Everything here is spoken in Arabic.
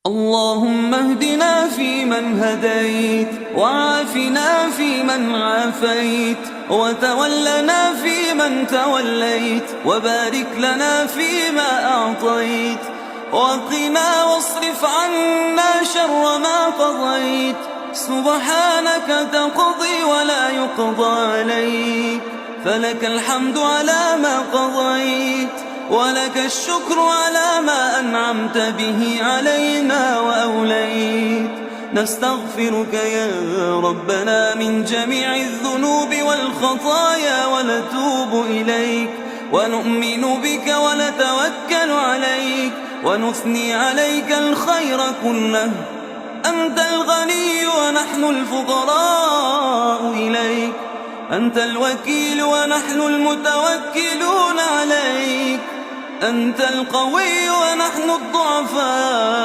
اللهم اهدنا فيمن هديت، وعافنا فيمن عافيت، وتولنا فيمن توليت، وبارك لنا فيما أعطيت، وقنا واصرف عنا شر ما قضيت. سبحانك تقضي ولا يقضى عليك، فلك الحمد على ما قضيت، ولك الشكر على ما أنعمت به علينا وأوليت. نستغفرك يا ربنا من جميع الذنوب والخطايا ونتوب إليك، ونؤمن بك ونتوكل عليك، ونثني عليك الخير كله. أنت الغني ونحن الفقراء إليك، أنت الوكيل ونحن المتوكلون عليك، أنت القوي ونحن الضعفاء.